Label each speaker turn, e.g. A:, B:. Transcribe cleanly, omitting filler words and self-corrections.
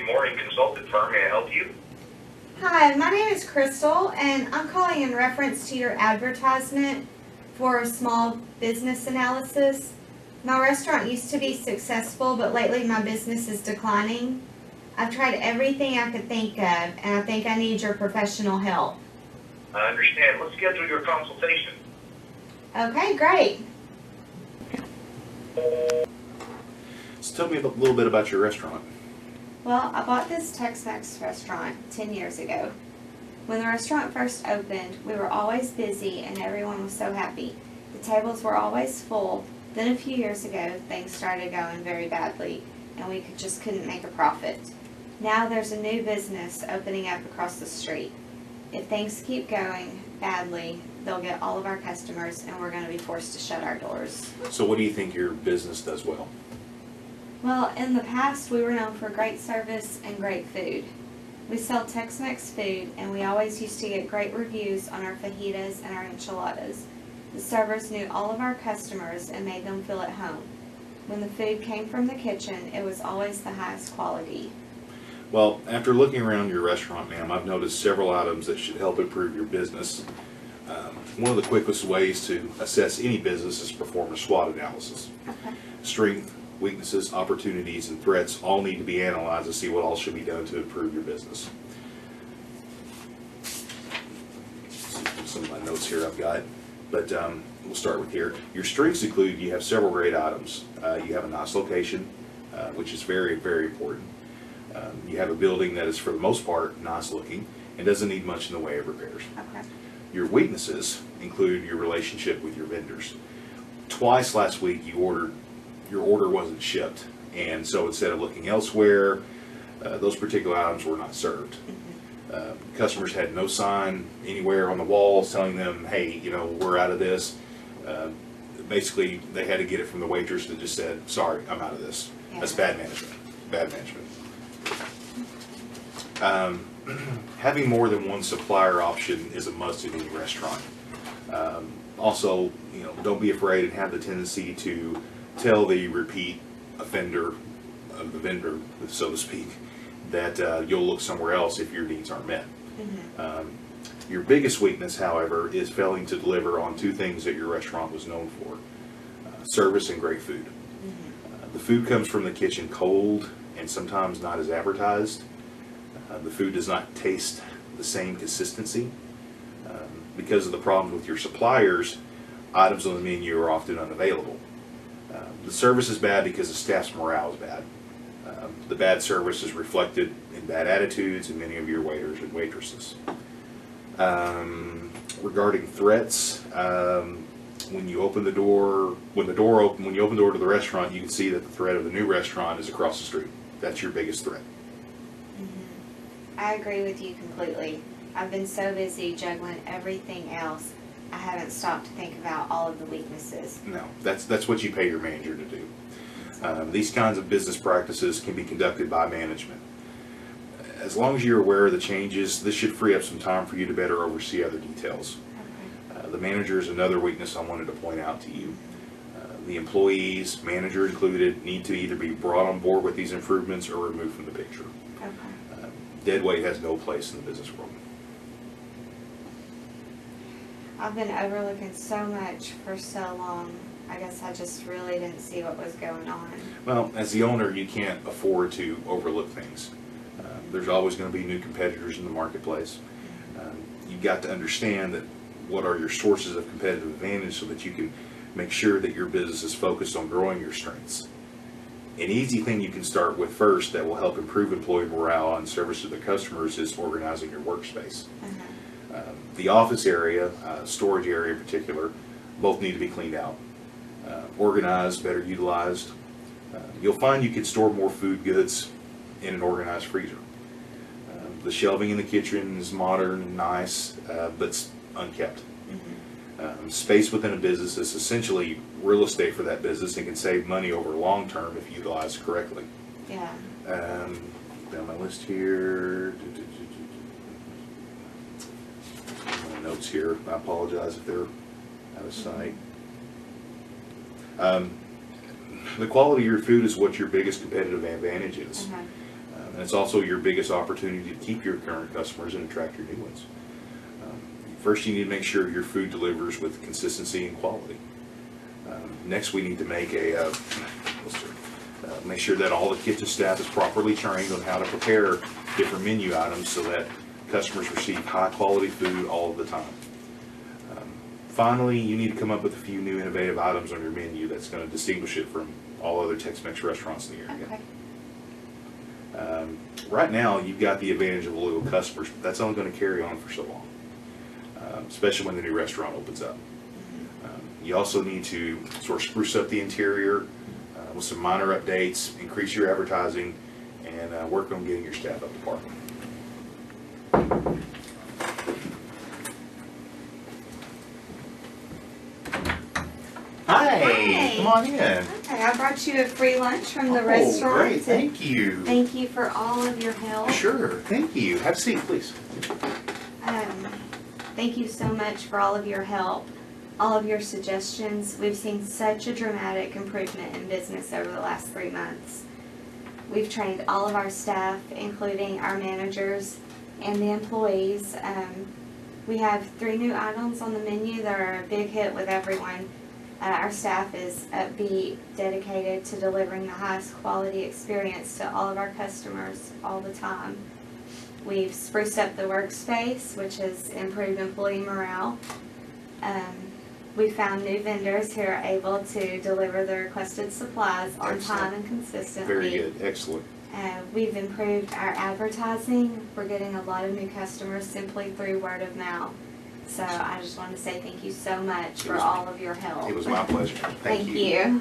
A: Good morning, consultant firm. May I help you?
B: Hi, my name is Crystal, and I'm calling in reference to your advertisement for small business analysis. My restaurant used to be successful, but lately my business is declining. I've tried everything I could think of, and I think I need your professional help.
A: I understand. Let's schedule your consultation.
B: Okay, great.
C: So tell me a little bit about your restaurant.
B: Well, I bought this Tex-Mex restaurant 10 years ago. When the restaurant first opened, we were always busy and everyone was so happy. The tables were always full. Then a few years ago, things started going very badly and we just couldn't make a profit. Now there's a new business opening up across the street. If things keep going badly, they'll get all of our customers and we're going to be forced to shut our doors.
C: So what do you think your business does well?
B: Well, in the past, we were known for great service and great food. We sell Tex-Mex food, and we always used to get great reviews on our fajitas and our enchiladas. The servers knew all of our customers and made them feel at home. When the food came from the kitchen, it was always the highest quality.
C: Well, after looking around your restaurant, ma'am, I've noticed several items that should help improve your business. One of the quickest ways to assess any business is perform a SWOT analysis.
B: Okay.
C: Strength, weaknesses, opportunities, and threats all need to be analyzed to see what all should be done to improve your business. Some of my notes here I've got, but we'll start with here. Your strengths include you have several great items. You have a nice location, which is very, very important. You have a building that is, for the most part, nice looking and doesn't need much in the way of repairs.
B: Okay.
C: Your weaknesses include your relationship with your vendors. Twice last week your order wasn't shipped, and so instead of looking elsewhere, those particular items were not served. Customers had no sign anywhere on the walls telling them, hey, we're out of this. Basically, they had to get it from the waitress that just said, sorry, I'm out of this.
B: Yeah.
C: That's bad management. Bad management. Having more than one supplier option is a must in any restaurant. Also, don't be afraid and have the tendency to tell the repeat offender of the vendor, so to speak, that you'll look somewhere else if your needs aren't met. Your biggest weakness, however, is failing to deliver on two things that your restaurant was known for: service and great food. The food comes from the kitchen cold and sometimes not as advertised. The food does not taste the same consistency. Because of the problems with your suppliers, items on the menu are often unavailable. The service is bad because the staff's morale is bad. The bad service is reflected in bad attitudes in many of your waiters and waitresses. Regarding threats, when you open the door to the restaurant, you can see that the threat of the new restaurant is across the street. That's your biggest threat.
B: I agree with you completely. I've been so busy juggling everything else, I haven't stopped to think about all of the weaknesses.
C: No, that's what you pay your manager to do. These kinds of business practices can be conducted by management. As long as you're aware of the changes, this should free up some time for you to better oversee other details.
B: Okay.
C: The manager is another weakness I wanted to point out to you. The employees, manager included, need to either be brought on board with these improvements or removed from the picture.
B: Okay.
C: Dead weight has no place in the business world.
B: I've been overlooking so much for so long. I guess I just really didn't see what was going on.
C: Well, as the owner, you can't afford to overlook things. There's always going to be new competitors in the marketplace. You've got to understand that what are your sources of competitive advantage so that you can make sure that your business is focused on growing your strengths. An easy thing you can start with first that will help improve employee morale and service to the customers is organizing your workspace. The office area, storage area in particular, both need to be cleaned out. Organized, better utilized. You'll find you can store more food goods in an organized freezer. The shelving in the kitchen is modern and nice, but unkept. Space within a business is essentially real estate for that business and can save money over long term if utilized correctly.
B: Yeah.
C: Down my list here. My notes here. I apologize if they're out of sight. The quality of your food is what your biggest competitive advantage is. And it's also your biggest opportunity to keep your current customers and attract your new ones. First, you need to make sure your food delivers with consistency and quality. Next, we need to make make sure that all the kitchen staff is properly trained on how to prepare different menu items so that customers receive high quality food all of the time. Finally, you need to come up with a few new innovative items on your menu that's going to distinguish it from all other Tex-Mex restaurants in the area.
B: Okay.
C: Right now, you've got the advantage of loyal customers, but that's only going to carry on for so long, especially when the new restaurant opens up. You also need to sort of spruce up the interior with some minor updates, increase your advertising, and work on getting your staff up to par. Hi, come on in.
B: Okay, I brought you a free lunch from the restaurant.
C: Oh, great, thank you.
B: Thank you for all of your help.
C: Sure, thank you. Have a seat, please.
B: Thank you so much for all of your help, all of your suggestions. We've seen such a dramatic improvement in business over the last 3 months. We've trained all of our staff, including our managers and the employees. We have 3 new items on the menu that are a big hit with everyone. Our staff is upbeat, dedicated to delivering the highest quality experience to all of our customers all the time. We've spruced up the workspace, which has improved employee morale. We found new vendors who are able to deliver the requested supplies on time and consistently.
C: Very good, excellent.
B: We've improved our advertising. We're getting a lot of new customers simply through word of mouth. So I just want to say thank you so much for all of your help.
C: It was my pleasure.
B: Thank you.